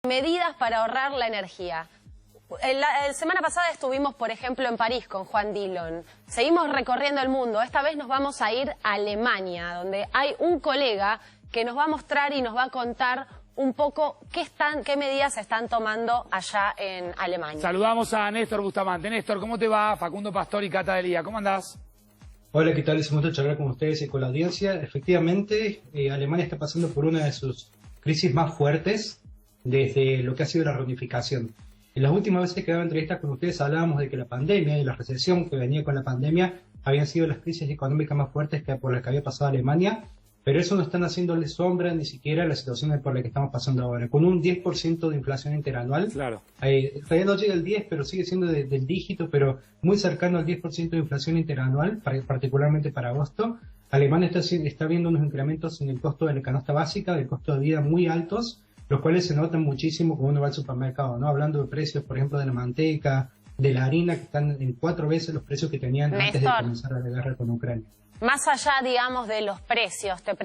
Medidas para ahorrar la energía. La semana pasada estuvimos, por ejemplo, en París con Juan Dillon. Seguimos recorriendo el mundo. Esta vez nos vamos a ir a Alemania, donde hay un colega que nos va a mostrar y nos va a contar un poco qué medidas se están tomando allá en Alemania. Saludamos a Néstor Bustamante. Néstor, ¿cómo te va? Facundo Pastor y Cata Delía, ¿cómo andás? Hola, ¿qué tal? Es un gusto charlar con ustedes y con la audiencia. Efectivamente, Alemania está pasando por una de sus crisis más fuertes desde lo que ha sido la reunificación. En las últimas veces que daba entrevistas con ustedes hablábamos de que la pandemia y la recesión que venía con la pandemia habían sido las crisis económicas más fuertes por las que había pasado Alemania, pero eso no están haciéndole sombra ni siquiera a la situación por la que estamos pasando ahora, con un 10% de inflación interanual. Claro. En realidad no llega al 10, pero sigue siendo del dígito, pero muy cercano al 10% de inflación interanual, particularmente para agosto. Alemania está viendo unos incrementos en el costo de la canasta básica, del costo de vida muy altos, los cuales se notan muchísimo cuando uno va al supermercado, ¿no? Hablando de precios, por ejemplo, de la manteca, de la harina, que están en 4 veces los precios que tenían antes de comenzar la guerra con Ucrania. Más allá, digamos, de los precios, te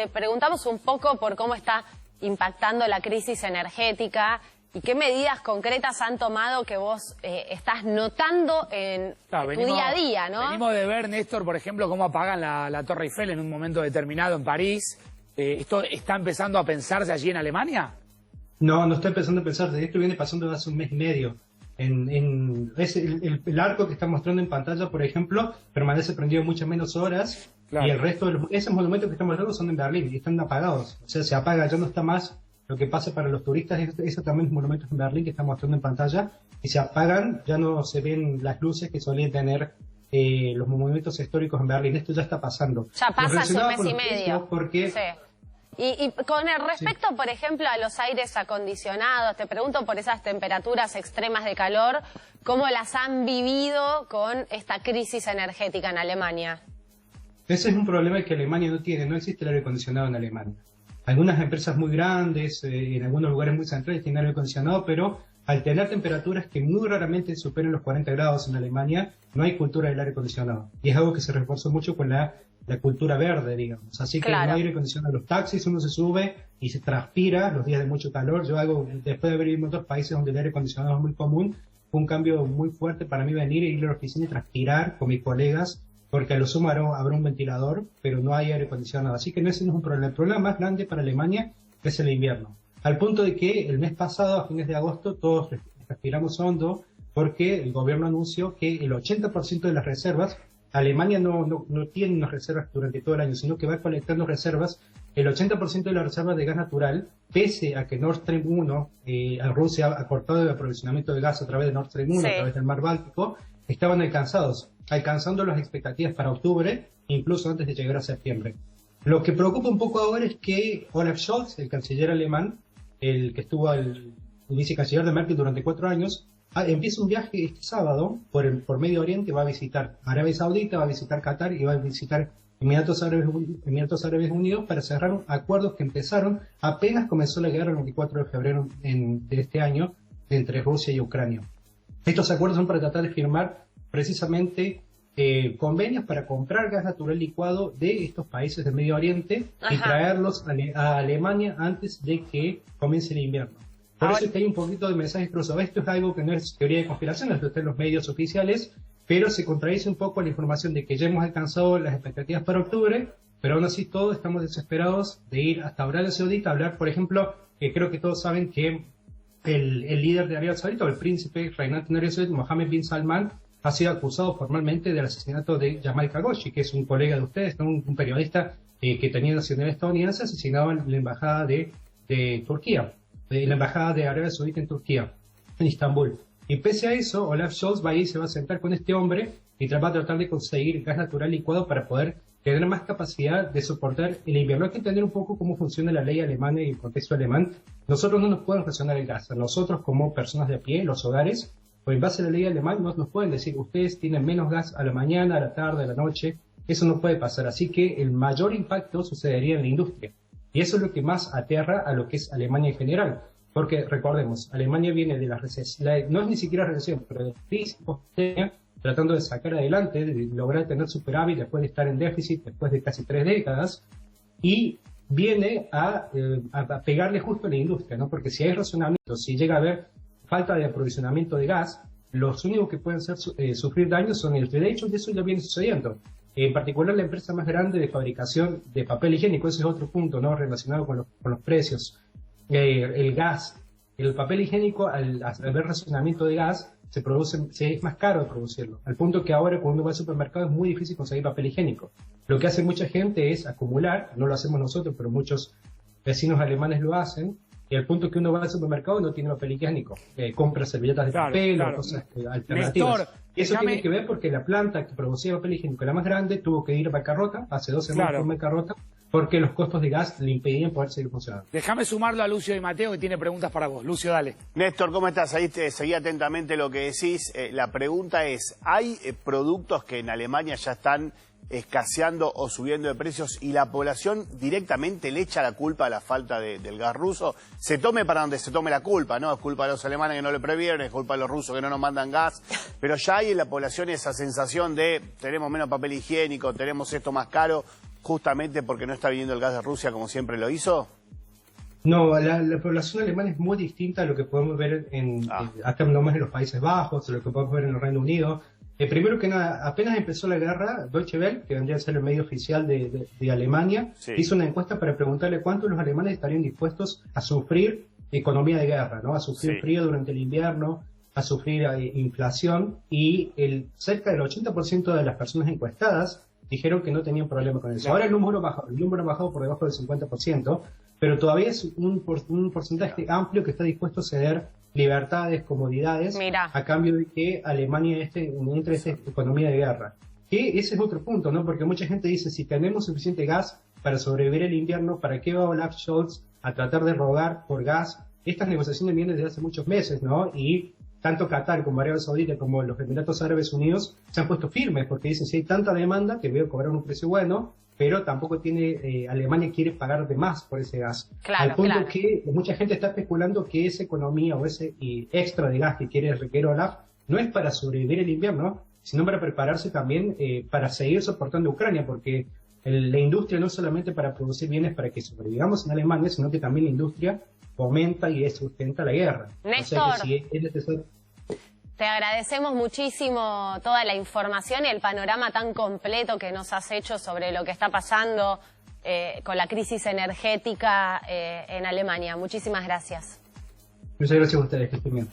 preguntamos un poco por cómo está impactando la crisis energética y qué medidas concretas han tomado que vos estás notando en tu día a día, ¿no? Venimos de ver, Néstor, por ejemplo, cómo apagan la Torre Eiffel en un momento determinado en París. ¿Esto está empezando a pensarse allí en Alemania? No, no está empezando a pensarse. Esto viene pasando hace un mes y medio. El arco que está mostrando en pantalla, por ejemplo, permanece prendido muchas menos horas. Claro. Y el resto de esos monumentos que están mostrando son en Berlín y están apagados. O sea, se apaga, ya no está más lo que pasa para los turistas. Esos también monumentos en Berlín que están mostrando en pantalla. Y se apagan, ya no se ven las luces que solían tener los monumentos históricos en Berlín. Esto ya está pasando. Ya pasa hace un mes y medio. Porque sí. Y con el respecto, sí, por ejemplo, a los aires acondicionados, te pregunto por esas temperaturas extremas de calor, ¿cómo las han vivido con esta crisis energética en Alemania? Ese es un problema que Alemania no tiene, no existe el aire acondicionado en Alemania. Algunas empresas muy grandes, en algunos lugares muy centrales tienen aire acondicionado, pero al tener temperaturas que muy raramente superan los 40 grados en Alemania, no hay cultura del aire acondicionado. Y es algo que se reforzó mucho con la cultura verde, digamos. Así que claro, no hay aire acondicionado en los taxis, uno se sube y se transpira los días de mucho calor. Yo después de haber vivido en otros países donde el aire acondicionado es muy común, fue un cambio muy fuerte para mí venir e ir a la oficina y transpirar con mis colegas, porque a lo sumo habrá un ventilador, pero no hay aire acondicionado. Así que ese no es un problema. El problema más grande para Alemania es el invierno. Al punto de que el mes pasado, a fines de agosto, todos respiramos hondo, porque el gobierno anunció que el 80% de las reservas, Alemania no tiene unas reservas durante todo el año, sino que va colectando reservas. El 80% de las reservas de gas natural, pese a que Nord Stream 1, Rusia ha cortado el aprovisionamiento de gas a través de Nord Stream 1, sí, a través del mar Báltico, estaban alcanzando las expectaticas para octubre, incluso antes de llegar a septiembre. Lo que preocupa un poco ahora es que Olaf Scholz, el canciller alemán, el que estuvo el vicecanciller de Merkel durante 4 años, empieza un viaje este sábado por Medio Oriente, va a visitar Arabia Saudita, va a visitar Qatar y va a visitar Emiratos Árabes Unidos para cerrar acuerdos que empezaron apenas comenzó la guerra el 24 de febrero de este año entre Rusia y Ucrania. Estos acuerdos son para tratar de firmar precisamente convenios para comprar gas natural licuado de estos países del Medio Oriente. Ajá. Y traerlos a Alemania antes de que comience el invierno. Por eso es que hay un poquito de mensajes cruzados. Esto es algo que no es teoría de conspiración, esto está en los medios oficiales, pero se contradice un poco la información de que ya hemos alcanzado las expectativas para octubre, pero aún así todos estamos desesperados de ir hasta Arabia Saudita a hablar, por ejemplo, creo que todos saben que el líder de Arabia Saudita, o el príncipe reinante de Arabia Saudita, Mohammed bin Salman, ha sido acusado formalmente del asesinato de Jamal Khashoggi, que es un colega de ustedes, ¿no? un periodista que tenía nacionalidad estadounidense, asesinado en la embajada de Turquía, de la embajada de Arabia Saudita en Turquía, en Estambul. Y pese a eso, Olaf Scholz va a ir y se va a sentar con este hombre y va a tratar de conseguir gas natural licuado para poder tener más capacidad de soportar el invierno. Hay que entender un poco cómo funciona la ley alemana y el contexto alemán. Nosotros no nos podemos racionar el gas. Nosotros, como personas de a pie, los hogares, pues en base a la ley alemana nos pueden decir, ustedes tienen menos gas a la mañana, a la tarde, a la noche. Eso no puede pasar. Así que el mayor impacto sucedería en la industria. Y eso es lo que más aterra a lo que es Alemania en general. Porque recordemos, Alemania viene de la recesión, no es ni siquiera recesión, pero de crisis post-pandemia, tratando de sacar adelante, de lograr tener superávit después de estar en déficit, después de casi 3 décadas. Y viene a pegarle justo a la industria, ¿no? Porque si hay razonamiento, si llega a haber falta de aprovisionamiento de gas, los únicos que pueden sufrir daños son el derecho, y eso ya viene sucediendo. En particular, la empresa más grande de fabricación de papel higiénico, ese es otro punto, ¿no? Relacionado con los precios. El gas, el papel higiénico, al haber racionamiento de gas, es más caro de producirlo. Al punto que ahora, cuando uno va al supermercado, es muy difícil conseguir papel higiénico. Lo que hace mucha gente es acumular, no lo hacemos nosotros, pero muchos vecinos alemanes lo hacen, y al punto que uno va al supermercado y no tiene papel higiénico. Compra servilletas de papel o cosas alternativas. Néstor, y eso tiene que ver porque la planta que producía papel higiénico, la más grande, tuvo que ir a bancarrota, hace 2 semanas en bancarrota, porque los costos de gas le impedían poder seguir funcionando. Déjame sumarlo a Lucio y Mateo, que tiene preguntas para vos. Lucio, dale. Néstor, ¿cómo estás? Ahí te seguí atentamente lo que decís. La pregunta es, ¿hay productos que en Alemania ya están escaseando o subiendo de precios y la población directamente le echa la culpa a la falta del gas ruso? Se tome para donde se tome la culpa, ¿no? Es culpa de los alemanes que no le previeron, es culpa de los rusos que no nos mandan gas, pero ya hay en la población esa sensación de tenemos menos papel higiénico, tenemos esto más caro, justamente porque no está viniendo el gas de Rusia como siempre lo hizo. No, la población alemana es muy distinta a lo que podemos ver acá nomás en los Países Bajos, a lo que podemos ver en el Reino Unido. Primero que nada, apenas empezó la guerra, Deutsche Welle, que vendría a ser el medio oficial de Alemania, hizo una encuesta para preguntarle cuántos los alemanes estarían dispuestos a sufrir economía de guerra, ¿no? A sufrir frío durante el invierno, a sufrir inflación, y cerca del 80% de las personas encuestadas dijeron que no tenían problema con eso. Ahora el número ha bajado por debajo del 50%, pero todavía es un porcentaje amplio que está dispuesto a ceder libertades, comodidades, a cambio de que Alemania entre en esta economía de guerra. Que ese es otro punto, ¿no? Porque mucha gente dice, si tenemos suficiente gas para sobrevivir el invierno, ¿para qué va Olaf Scholz a tratar de rogar por gas? Estas negociaciones vienen desde hace muchos meses, ¿no? Y tanto Qatar como Arabia Saudita como los Emiratos Árabes Unidos se han puesto firmes porque dicen, si hay tanta demanda, te voy a cobrar un precio bueno, pero tampoco Alemania quiere pagar de más por ese gas. Al punto que mucha gente está especulando que esa economía o ese extra de gas que requiere Olaf no es para sobrevivir el invierno, sino para prepararse también para seguir soportando Ucrania, porque la industria no es solamente para producir bienes para que sobrevivamos en Alemania, sino que también la industria fomenta y sustenta la guerra. Néstor, o sea que si es necesario... Te agradecemos muchísimo toda la información y el panorama tan completo que nos has hecho sobre lo que está pasando con la crisis energética en Alemania. Muchísimas gracias. Muchas gracias a ustedes, que estén bien.